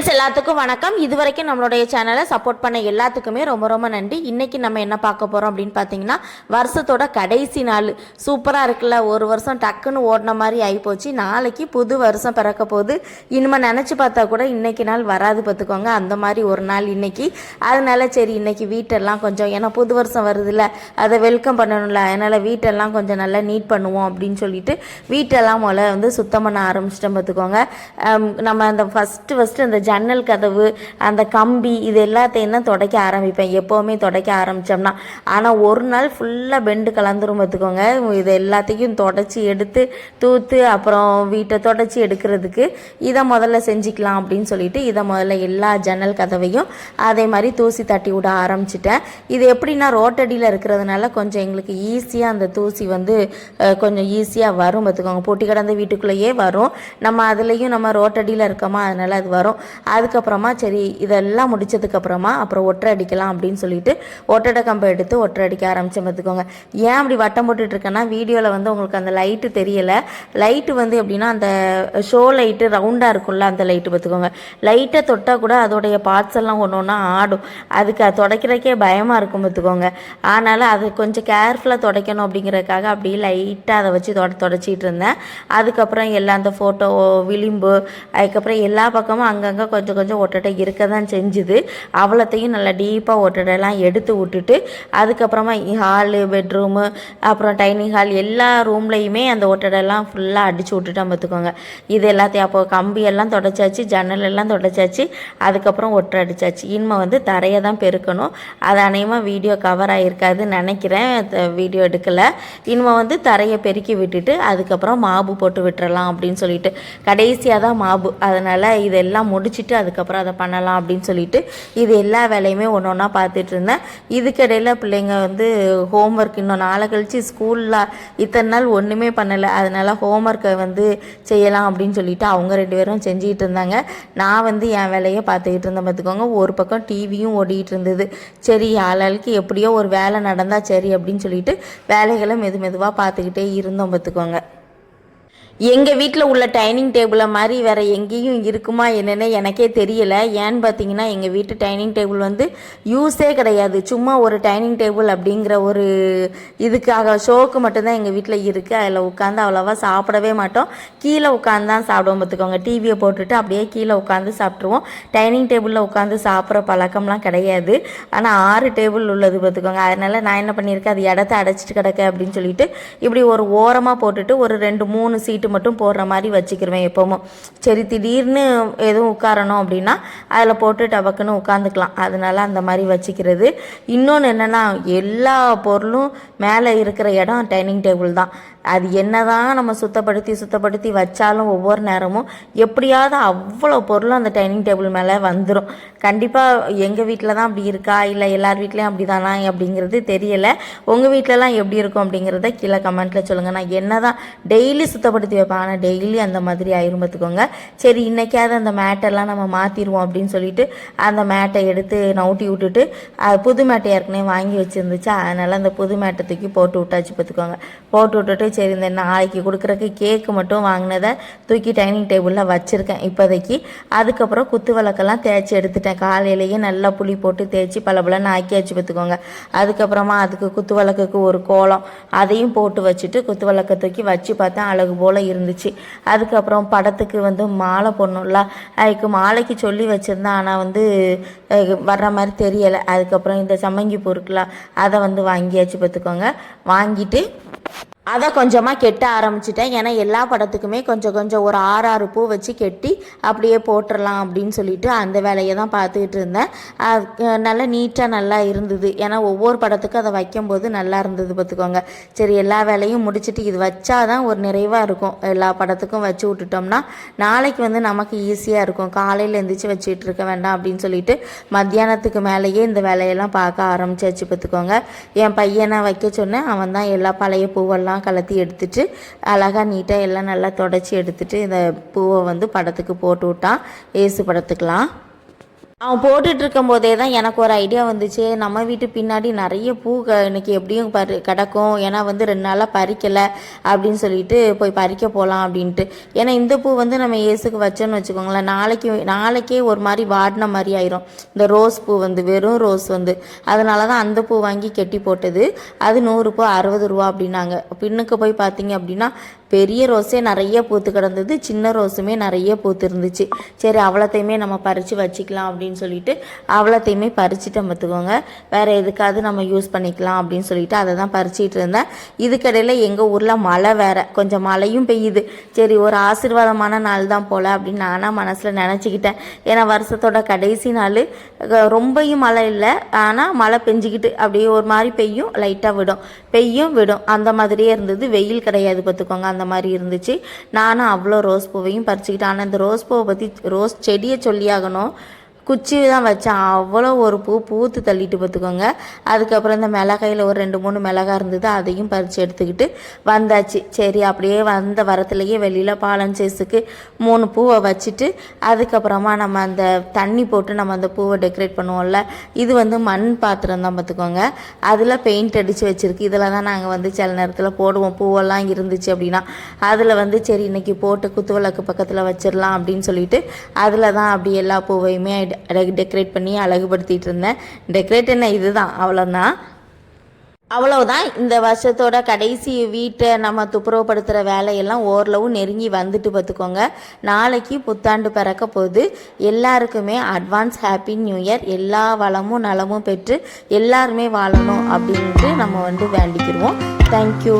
Friends எல்லாத்துக்கும் வணக்கம். இதுவரைக்கும் நம்மளுடைய சேனலை சப்போர்ட் பண்ண எல்லாத்துக்குமே ரொம்ப ரொம்ப நன்றி. இன்றைக்கி நம்ம என்ன பார்க்க போகிறோம் அப்படின்னு பார்த்தீங்கன்னா, வருஷத்தோட கடைசி நாள். சூப்பராக இருக்குல்ல, ஒரு வருஷம் டக்குன்னு ஓடின மாதிரி ஆகிப்போச்சு. நாளைக்கு புது வருஷம் பிறக்க போகுது. இனிமேல் நினச்சி பார்த்தா கூட இன்றைக்கி நாள் வராது பார்த்துக்கோங்க. அந்த மாதிரி ஒரு நாள் இன்றைக்கி. அதனால சரி இன்றைக்கி வீட்டெல்லாம் கொஞ்சம், ஏன்னா புது வருஷம் வருதுல்ல, அதை வெல்கம் பண்ணணும்ல, அதனால் வீட்டெல்லாம் கொஞ்சம் நல்லா நீட் பண்ணுவோம் அப்படின்னு சொல்லிட்டு வீட்டெல்லாம் முதல்ல சுத்தம் பண்ண ஆரம்பிச்சிட்டோம் பார்த்துக்கோங்க. நம்ம அந்த ஃபஸ்ட்டு அந்த ஜன்னல் கதவு, அந்த கம்பி, இது எல்லாத்தையும் தான் துடைக்க ஆரம்பிப்பேன் எப்போவுமே துடைக்க ஆரம்பித்தோம்னா. ஆனால் ஒரு நாள் ஃபுல்லாக பெண்டு கலந்துரும் பார்த்துக்கோங்க. இது எல்லாத்தையும் தொடச்சி எடுத்து தூத்து அப்புறம் வீட்டை தொடச்சி எடுக்கிறதுக்கு இதை முதல்ல செஞ்சுக்கலாம் அப்படின்னு சொல்லிட்டு இதை முதல்ல எல்லா ஜன்னல் கதவையும் அதே மாதிரி தூசி தட்டி விட ஆரம்பிச்சிட்டேன். இது எப்படின்னா ரோட்டடியில் இருக்கிறதுனால கொஞ்சம் எங்களுக்கு ஈஸியாக அந்த தூசி கொஞ்சம் ஈஸியாக வரும் பார்த்துக்கோங்க. பொட்டி கடந்த வீட்டுக்குள்ளேயே வரும். நம்ம அதுலேயும் நம்ம ரோட்டடியில் இருக்கோமா, அதனால் அது வரும். அதுக்கப்புறமா சரி இதெல்லாம் முடிச்சதுக்கப்புறமா அப்புறம் ஒற்றை அடிக்கலாம் அப்படின்னு சொல்லிட்டு ஒட்டடை கம்பை எடுத்து ஒற்றை அடிக்க ஆரம்பித்தேன் பார்த்துக்கோங்க. ஏன் அப்படி வட்டம் போட்டுட்ருக்கேன்னா, வீடியோவில் உங்களுக்கு அந்த லைட்டு தெரியலை. லைட்டு எப்படின்னா அந்த ஷோ லைட்டு ரவுண்டாக இருக்கும்ல, அந்த லைட்டு பார்த்துக்கோங்க. லைட்டை தொட்டால் கூட அதோடைய பார்ட்ஸ் எல்லாம் ஒன்று ஒன்றா ஆடும். அதுக்கு அது துடைக்கிறதுக்கே பயமாக இருக்கும் பார்த்துக்கோங்க. அதனால் அது கொஞ்சம் கேர்ஃபுல்லாக துடைக்கணும் அப்படிங்கிறதுக்காக அப்படியே லைட்டாக அதை வச்சு தொடச்சிட்டு இருந்தேன். அதுக்கப்புறம் எல்லாம் அந்த ஃபோட்டோ விளிம்பு, அதுக்கப்புறம் எல்லா பக்கமும் அங்கங்கே கொஞ்சம் கொஞ்சம் ஒட்டடை இருக்க தான் செஞ்சுது. அவ்வளோத்தையும் நல்லா டீப்பாக ஒட்டடைலாம் எடுத்து விட்டுட்டு அதுக்கப்புறமா ஹாலு, பெட்ரூமு, அப்புறம் டைனிங் ஹால் எல்லா ரூம்லேயுமே அந்த ஒட்டடைலாம் ஃபுல்லாக அடித்து விட்டுட்டோம் பார்த்துக்கோங்க. இது எல்லாத்தையும் அப்போ கம்பியெல்லாம் தொடச்சாச்சு, ஜன்னல் எல்லாம் தொடச்சாச்சு, அதுக்கப்புறம் ஒற்றை அடித்தாச்சு. இனிமே தரையை தான் பெருக்கணும். அது அநேகமாக வீடியோ கவர் ஆகிருக்காதுன்னு நினைக்கிறேன், வீடியோ எடுக்கலை. இனிமே தரையை பெருக்கி விட்டுட்டு அதுக்கப்புறம் மாபு போட்டு விட்டுறலாம் அப்படின்னு சொல்லிட்டு கடைசியாக தான் மாபு. அதனால் இதெல்லாம் முடிச்சுட்டு அதுக்கப்புறம் அதை பண்ணலாம் அப்படின்னு சொல்லிட்டு இது எல்லா வேலையுமே ஒன்று ஒன்றா பார்த்துட்டு இருந்தேன். இதுக்கிடையில் பிள்ளைங்க ஹோம்ஒர்க் இன்னும் நாளை கழித்து ஸ்கூலில் இத்தனை நாள் ஒன்றுமே பண்ணலை. அதனால் ஹோம்ஒர்க்கை செய்யலாம் அப்படின்னு சொல்லிட்டு அவங்க 2 பேரும் செஞ்சுக்கிட்டு இருந்தாங்க. நான் என் வேலையை பார்த்துக்கிட்டு இருந்தேன் பார்த்துக்கோங்க. ஒரு பக்கம் டிவியும் ஓடிக்கிட்டு இருந்தது. சரி ஆளாளுக்கு எப்படியோ ஒரு வேலை நடந்தால் சரி அப்படின்னு சொல்லிட்டு வேலைகளை மெதுவாக பார்த்துக்கிட்டே இருந்தோம் பார்த்துக்கோங்க. எங்கள் வீட்டில் உள்ள டைனிங் டேபிளை மாதிரி வேறு எங்கேயும் இருக்குமா என்னென்னு எனக்கே தெரியலை. ஏன்னு பார்த்தீங்கன்னா, எங்கள் வீட்டு டைனிங் டேபிள் யூஸே கிடையாது. சும்மா ஒரு டைனிங் டேபிள் அப்படிங்கிற ஒரு இதுக்காக ஷோக்கு மட்டும்தான் எங்கள் வீட்டில் இருக்குது. அதில் உட்காந்து அவ்வளோவா சாப்பிடவே மாட்டோம். கீழே உட்காந்து தான் சாப்பிடுவோம் பார்த்துக்கோங்க. டிவியை போட்டுட்டு அப்படியே கீழே உட்காந்து சாப்பிட்ருவோம். டைனிங் டேபிளில் உட்காந்து சாப்பிட்ற பழக்கம்லாம் கிடையாது. ஆனால் 6 டேபிள் உள்ளது பார்த்துக்கோங்க. அதனால் நான் என்ன பண்ணியிருக்கேன், அது இடத்த அடைச்சிட்டு கிடக்க அப்படின்னு சொல்லிட்டு இப்படி ஒரு ஓரமாக போட்டுட்டு ஒரு 2-3 சீட்டு மட்டும் போடுற மாதிரி வச்சுக்கிருவேன் எப்பவும். சரி திடீர்னு எதுவும் உட்காரணும் அப்படின்னா அதில் போட்டு டபக்குன்னு உட்காந்துக்கலாம். அதனால அந்த மாதிரி வச்சுக்கிறது. இன்னொன்று என்னென்னா, எல்லா பொருளும் மேலே இருக்கிற இடம் டைனிங் டேபிள் தான். அது என்ன தான் நம்ம சுத்தப்படுத்தி வச்சாலும் ஒவ்வொரு நேரமும் எப்படியாவது அவ்வளோ பொருளும் அந்த டைனிங் டேபிள் மேலே வந்துடும். கண்டிப்பாக எங்கள் வீட்டில் தான் அப்படி இருக்கா, இல்லை எல்லார் வீட்லேயும் அப்படி தானா அப்படிங்கிறது தெரியலை. உங்கள் வீட்டிலலாம் எப்படி இருக்கும் அப்படிங்கிறத கீழே கமெண்ட்டில் சொல்லுங்கள். நான் என்ன தான் டெய்லி சுத்தப்படுத்தி வைப்பேன், ஆனால் டெய்லி அந்த மாதிரி ஆயிரும் பார்த்துக்கோங்க. சரி இன்றைக்காவது அந்த மேட்டெல்லாம் நம்ம மாற்றிடுவோம் அப்படின்னு சொல்லிட்டு அந்த மேட்டை எடுத்து நவுட்டி விட்டுட்டு, புது மேட்டை ஏற்கனவே வாங்கி வச்சுருந்துச்சு. அதனால் அந்த புது மேட்டை தூக்கி போட்டு விட்டாச்சு பார்த்துக்கோங்க. போட்டு விட்டுட்டு சரி இந்த நாளைக்கு கொடுக்குறக்கு கேக்கு மட்டும் வாங்கினதை தூக்கி டைனிங் டேபிளில் வச்சுருக்கேன் இப்போதைக்கு. அதுக்கப்புறம் குத்து விளக்கெல்லாம் தேய்ச்சி எடுத்துட்டேன். காலையிலேயே நல்லா புளி போட்டு தேய்ச்சி பலபலன்னு ஆக்கியாச்சு பார்த்துக்கோங்க. அதுக்கப்புறமா அதுக்கு குத்து விளக்குக்கு ஒரு கோலம் அதையும் போட்டு வச்சுட்டு குத்து விளக்கை தூக்கி வச்சு பார்த்தேன், அழகு போல் இருந்துச்சு. அதுக்கப்புறம் படத்துக்கு மாலை போடணும்ல, அதுக்கு மாலைக்கு சொல்லி வச்சுருந்தேன். ஆனால் வர்ற மாதிரி தெரியலை. அதுக்கப்புறம் இந்த சம்மங்கி பூ இருக்குல்ல, அதை வாங்கியாச்சு பார்த்துக்கோங்க. வாங்கிட்டு அதை கொஞ்சமாக கெட்ட ஆரம்பிச்சிட்டேன். ஏன்னா எல்லா படத்துக்குமே கொஞ்சம் ஒரு 6 பூ வச்சு கெட்டி அப்படியே போட்டுடலாம் அப்படின்னு சொல்லிட்டு அந்த வேலையை தான் பார்த்துக்கிட்டு இருந்தேன். நல்லா நீட்டாக நல்லா இருந்தது. ஏன்னா ஒவ்வொரு படத்துக்கும் அதை வைக்கும்போது நல்லா இருந்தது பார்த்துக்கோங்க. சரி எல்லா வேலையும் முடிச்சுட்டு இது வச்சா தான் ஒரு நிறைவாக இருக்கும். எல்லா படத்துக்கும் வச்சு விட்டுட்டோம்னா நாளைக்கு நமக்கு ஈஸியாக இருக்கும். காலையில் எழுந்திரிச்சு வச்சுட்டு இருக்க வேண்டாம் அப்படின்னு சொல்லிட்டு மத்தியானத்துக்கு மேலேயே இந்த வேலையெல்லாம் பார்க்க ஆரம்பிச்சாச்சு பார்த்துக்கோங்க. என் பையனை வைக்க சொன்னேன். அவன் தான் எல்லா பழைய பூவெல்லாம் கலத்தி எடுத்துட்டு அழகாக நீட்டாக எல்லாம் நல்லா தொடச்சி எடுத்துட்டு இந்த பூவை படத்துக்கு போட்டு விட்டான், ஏசு படத்துக்கெலாம். அவன் போட்டுட்டு இருக்கும் போதே தான் எனக்கு ஒரு ஐடியா வந்துச்சு, நம்ம வீட்டு பின்னாடி நிறைய பூ இன்னைக்கு எப்படியும் கிடக்கும், ஏன்னா வந்து 2 நாளாக பறிக்கலை அப்படின்னு சொல்லிட்டு போய் பறிக்க போகலாம் அப்படின்ட்டு. ஏன்னா இந்த பூ வந்து நம்ம ஏசுக்கு வச்சோன்னு வச்சுக்கோங்களேன், நாளைக்கே ஒரு மாதிரி வாடின மாதிரி ஆயிரும். இந்த ரோஸ் பூ வந்து வெறும் ரோஸ் வந்து, அதனால தான் அந்த பூ வாங்கி கெட்டி போட்டது. அது 100 பூ 60 ரூபா அப்படின்னாங்க. பின்னுக்கு போய் பார்த்தீங்க அப்படின்னா பெரிய ரோஸே நிறைய பூத்து கிடந்தது, சின்ன ரோஸுமே நிறைய பூத்து இருந்துச்சு. சரி அவ்வளோத்தையுமே நம்ம பறித்து வச்சுக்கலாம் அப்படின்னு சொல்லிட்டு அவ்வளோத்தையுமே பறிச்சுட்டு பார்த்துக்கோங்க, வேறு எதுக்காவது நம்ம யூஸ் பண்ணிக்கலாம் அப்படின்னு சொல்லிட்டு அதை தான் பறிச்சிட்டு இருந்தேன். இதுக்கடையில் எங்கள் ஊரில் மழை வேறு, கொஞ்சம் மழையும் பெய்யுது. சரி ஒரு ஆசீர்வாதமான நாள் தான் போல் அப்படின்னு நானாக மனசில் நினச்சிக்கிட்டேன். ஏன்னா வருஷத்தோட கடைசி நாள், ரொம்பையும் மழை இல்லை, ஆனால் மழை பெஞ்சிக்கிட்டு அப்படியே ஒரு மாதிரி பெய்யும், லைட்டாக விடும் அந்த மாதிரியே இருந்தது. வெயில் கிடையாது பார்த்துக்கோங்க, அந்த மாதிரி இருந்துச்சு. நானும் அவ்வளோ ரோஸ் பூவையும் பறிச்சுக்கிட்டேன். ஆனால் இந்த ரோஸ் பூவை பற்றி, ரோஸ் செடியை சொல்லியாகணும், குச்சி தான் வச்சேன், அவ்வளோ ஒரு பூத்து தள்ளிட்டு பார்த்துக்கோங்க. அதுக்கப்புறம் இந்த மிளகாயில் ஒரு 2-3 மிளகாய் இருந்தது, அதையும் பறித்து எடுத்துக்கிட்டு வந்தாச்சு. சரி அப்படியே வந்த வரத்துலேயே வெளியில் பாலன்சேஸுக்கு 3 பூவை வச்சுட்டு அதுக்கப்புறமா நம்ம அந்த தண்ணி போட்டு நம்ம அந்த பூவை டெக்கரேட் பண்ணுவோம்ல, இது வந்து மண் பாத்திரம் தான் பார்த்துக்கோங்க, அதில் பெயிண்ட் அடித்து வச்சுருக்கு. இதில் தான் நாங்கள் வந்து சில நேரத்தில் போடுவோம், பூவெல்லாம் இருந்துச்சு அப்படின்னா. அதில் வந்து சரி இன்றைக்கி போட்டு குத்துவிளக்கு பக்கத்தில் வச்சிடலாம் அப்படின்னு சொல்லிட்டு அதில் தான் அப்படி எல்லா பூவையுமே டெக்கரேட் பண்ணி அழகுபடுத்திட்டு இருந்தேன். டெக்கரேட் என்ன, இதுதான், அவ்வளவுதான். இந்த வருஷத்தோட கடைசி வீட்டை நம்ம துப்புரவுப்படுத்துகிற வேலையெல்லாம் ஓரளவு நெருங்கி வந்துட்டு பார்த்துக்கோங்க. நாளைக்கு புத்தாண்டு பிறக்க போகுது. எல்லாருக்குமே அட்வான்ஸ் ஹாப்பி நியூ இயர். எல்லா வளமும் நலமும் பெற்று எல்லாருமே வாழணும் அப்படின்ட்டு நம்ம வந்து வேண்டிக்கிடுவோம். தேங்க்யூ.